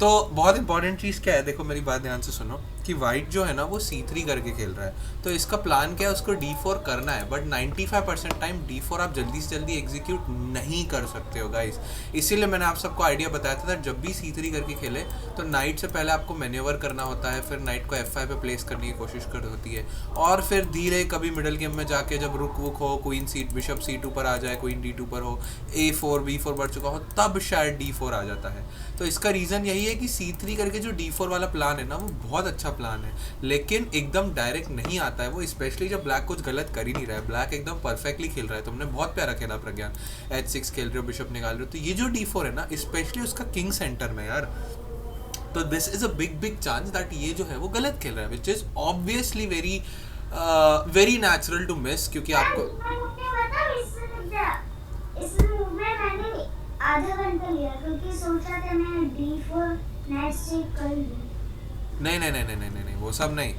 तो बहुत इंपॉर्टेंट चीज़ क्या है, देखो मेरी बात ध्यान से सुनो, कि वाइट जो है ना वो C3 करके खेल रहा है, तो इसका प्लान क्या है, उसको D4 करना है, बट 95% टाइम D4 आप जल्दी से जल्दी एग्जीक्यूट नहीं कर सकते हो गाइस। इसीलिए मैंने आप सबको आइडिया बताया था, जब भी C3 करके खेले तो नाइट से पहले आपको मैन्यूवर करना होता है, फिर नाइट को F5 पे प्लेस करने की कोशिश कर होती है, और फिर धीरे कभी मिडल गेम में जाके जब रुक वुक हो, क्वीन सी बिशप C2 पर आ जाए, क्वीन D2 पर हो, A4 B4 बढ़ चुका हो, तब शायद D4 आ जाता है। तो इसका रीज़न यही है कि C3 करके जो D4 वाला प्लान है ना वो बहुत अच्छा प्लान है, लेकिन एकदम डायरेक्ट नहीं आता है वो, स्पेशली जब ब्लैक कुछ गलत कर ही नहीं रहा है। ब्लैक एकदम परफेक्टली खेल रहा है, तुमने बहुत प्यारा खेला प्रज्ञान, H6 खेल रहे हो, बिशप निकाल रहे हो, तो ये जो D4 है ना, स्पेशली उसका किंग सेंटर में यार, तो this is a big big chance that ये जो है वो गलत खेल रहा है, which is obviously very very natural to miss, क्योंकि आपको इस मूव में मैंने आधा घंटा लिया क्योंकि सोचा था मैं D4 नेट से कर लूं। नहीं नहीं नहीं नहीं नहीं नहीं, वो सब नहीं,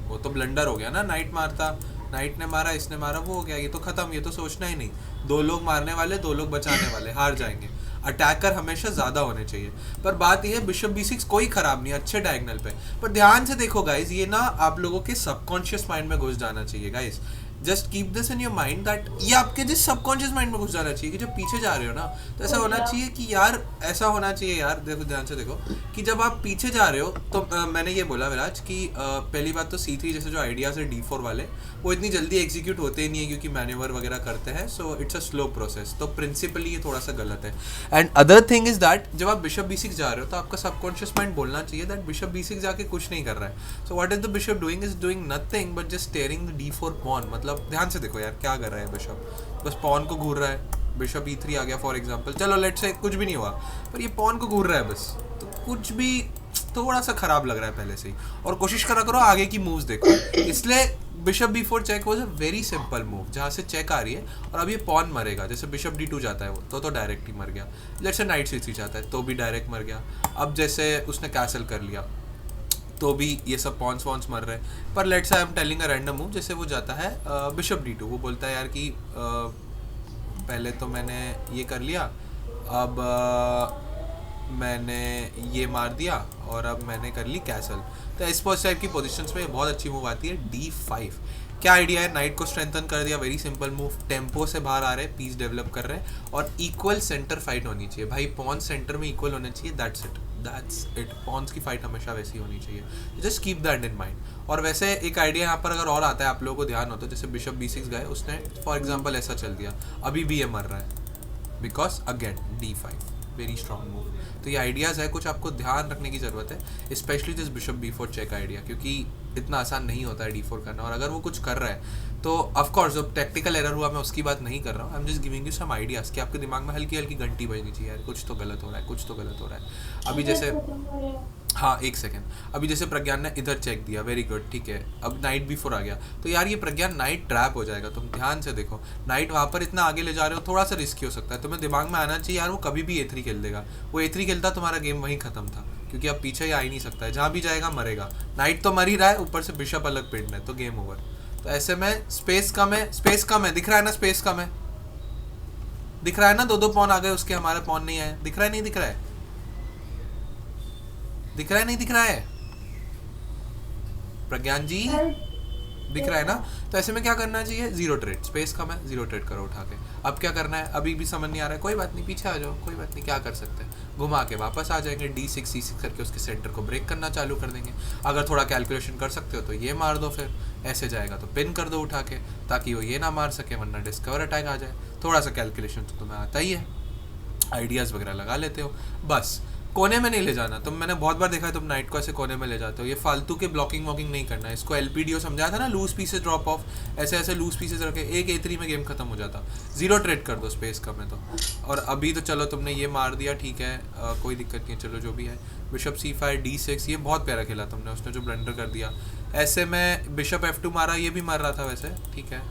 वो तो ब्लंडर हो गया ना, नाइट मारता, नाइट ने मारा, इसने मारा, वो हो गया, ये तो खत्म, ये तो सोचना ही नहीं। दो लोग मारने वाले, दो लोग बचाने वाले, हार जाएंगे। अटैकर हमेशा ज़्यादा होने चाहिए। पर बात यह है, बिशप B6 कोई ख़राब नहीं, अच्छे डायगनल पे। पर ध्यान से देखो गाइज, ये ना आप लोगों के सबकॉन्शियस माइंड में घुस जाना चाहिए guys. Just keep this in your mind that ये आपके जिस सबकॉन्शियस माइंड में घुस जाना चाहिए कि जब पीछे जा रहे हो ना, तो ऐसा होना चाहिए कि यार, ऐसा होना चाहिए यार, देखो ध्यान से देखो, कि जब आप पीछे जा रहे हो तो मैंने ये बोला विराज कि पहली बात तो C3 जैसे जो आइडियाज़ है D4 वाले, वो इतनी जल्दी एग्जीक्यूट होते ही नहीं है, क्योंकि मैन्यूवर वगैरह करते हैं, so it's a slow process, तो प्रिंसिपली ये थोड़ा सा गलत है। And other thing is that जब आप बिशप B6 जा रहे हो तो आपका सबकॉन्शियस माइंड बोलना चाहिए दैट बिशप B6 जाके कुछ नहीं कर रहा है, so what is the bishop doing, is doing nothing but just staring the D4 pawn. मतलब ध्यान से देखो यार क्या कर रहा है बिशप, बस पॉन को घूर रहा है। बिशप E3 आ गया फॉर एग्जांपल, चलो लेट से कुछ भी नहीं हुआ, पर ये पॉन को घूर रहा है बस, तो कुछ भी थोड़ा सा खराब लग रहा है पहले से ही। और कोशिश करा करो आगे की मूव्स देखो, इसलिए bishop B4 check was a very simple move, जहाँ से चेक आ रही है, और अब ये पॉन मरेगा, जैसे बिशप D2 जाता है वो तो डायरेक्ट ही मर गया, लेट से नाइट C3 जाता है तो भी डायरेक्ट मर गया, अब जैसे उसने कैसल कर लिया तो भी ये सब पॉन्स वॉन्स मर रहे हैं। पर let's I am telling a random move, जैसे वो जाता है बिशप D2, वो बोलता है यार कि पहले तो मैंने ये कर लिया, अब मैंने ये मार दिया, और अब मैंने कर ली कैसल, तो इस टाइप की पोजिशंस में बहुत अच्छी मूव आती है D5। क्या आइडिया है, नाइट को स्ट्रेंथन कर दिया, वेरी सिंपल मूव, टेम्पो से बाहर आ रहे हैं, पीस डेवलप कर रहे हैं, और इक्वल सेंटर फाइट होनी चाहिए भाई, पॉन सेंटर में इक्वल होने चाहिए, दैट्स इट, पॉन्स की फाइट हमेशा वैसी होनी चाहिए, just keep that in mind. और वैसे एक आइडिया यहाँ पर अगर और आता है, आप लोगों को ध्यान हो तो, जैसे बिशप B6 गए, उसने फॉर एग्जाम्पल ऐसा चल दिया, अभी भी ये मर रहा है, because again D5 very strong move. तो ये आइडियाज़ है, कुछ आपको ध्यान रखने की ज़रूरत है, specially this bishop B4 check idea, क्योंकि इतना आसान नहीं होता है D4 करना, और अगर वो कुछ कर रहा है तो ऑफकोर्स जो टेक्निकल एरर हुआ मैं उसकी बात नहीं कर रहा हूँ, I am just giving you some ideas कि आपके दिमाग में हल्की हल्की घंटी बजनी चाहिए, यार कुछ तो गलत हो रहा है, कुछ तो गलत हो रहा है। अभी जैसे, हाँ एक सेकेंड, अभी जैसे प्रज्ञान ने इधर चेक दिया, वेरी गुड, ठीक है, अब नाइट B4 आ गया, तो यार ये प्रज्ञान नाइट ट्रैप हो जाएगा, तुम ध्यान से देखो, नाइट वहाँ पर इतना आगे ले जा रहे हो, थोड़ा सा रिस्की हो सकता है, तुम्हें दिमाग में आना चाहिए यार वो कभी भी A3 खेल देगा, वो A3 खेलता तुम्हारा गेम वहीं खत्म था, क्योंकि अब पीछे ही आ ही नहीं सकता है, जहाँ भी जाएगा मरेगा, नाइट तो मर ही रहा है, ऊपर से बिशप अलग पिंड है, तो गेम ओवर। तो ऐसे में स्पेस कम है, स्पेस कम है, दिख रहा है ना, स्पेस कम है, दिख रहा है ना, दो दो पॉन आ गए उसके, हमारे पॉन नहीं आए, दिख रहा है नहीं दिख रहा है, दिख रहा है नहीं दिख रहा है प्रज्ञान जी, दिख रहा है ना। तो ऐसे में क्या करना चाहिए, जीरो ट्रेड, स्पेस कम है, जीरो ट्रेड करो उठा के। अब क्या करना है, अभी भी समझ नहीं आ रहा है, कोई बात नहीं, पीछे आ जाओ, कोई बात नहीं, क्या कर सकते हैं, घुमा के वापस आ जाएंगे, D6 C6 करके उसके सेंटर को ब्रेक करना चालू कर देंगे। अगर थोड़ा कैलकुलेशन कर सकते हो तो ये मार दो, फिर ऐसे जाएगा तो पिन कर दो उठा के, ताकि वो ये ना मार सके, वरना डिस्कवर अटैक आ जाए। थोड़ा सा कैलकुलेशन तो तुम्हें आता ही है, आइडियाज़ वगैरह लगा लेते हो, बस कोने में नहीं ले जाना। तुम, मैंने बहुत बार देखा है तुम नाइट को ऐसे कोने में ले जाते हो, ये फालतू के ब्लॉकिंग वॉकिंग नहीं करना है। इसको LPDO समझाया था ना, लूज पीसेस ड्रॉप ऑफ, ऐसे ऐसे लूज पीसेस रखे, एक A3 में गेम खत्म हो जाता। जीरो ट्रेड कर दो, स्पेस कम है तो। और अभी तो चलो तुमने ये मार दिया, ठीक है, कोई दिक्कत नहीं है, चलो जो भी है। बिशप C5 D6, ये बहुत प्यारा खेला तुमने, उसने जो ब्लंडर कर दिया। ऐसे में बिशप F2 मारा, ये भी मार रहा था वैसे, ठीक है,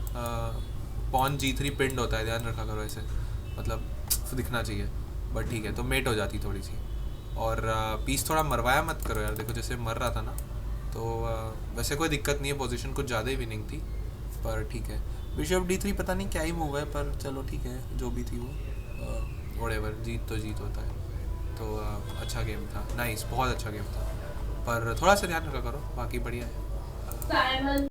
पॉन G3 पिंड होता है, ध्यान रखा करो, ऐसे मतलब दिखना चाहिए, बट ठीक है, तो मेट हो जाती थोड़ी सी। और पीस थोड़ा मरवाया मत करो यार, देखो जैसे मर रहा था ना, तो वैसे कोई दिक्कत नहीं है, पोजीशन कुछ ज़्यादा ही विनिंग थी, पर ठीक है। बिशप D3 पता नहीं क्या ही मूव है, पर चलो ठीक है, जो भी थी वो व्हाटएवर, जीत तो जीत होता है। तो अच्छा गेम था, नाइस, बहुत अच्छा गेम था, पर थोड़ा सा ध्यान रखा करो, बाकी बढ़िया है।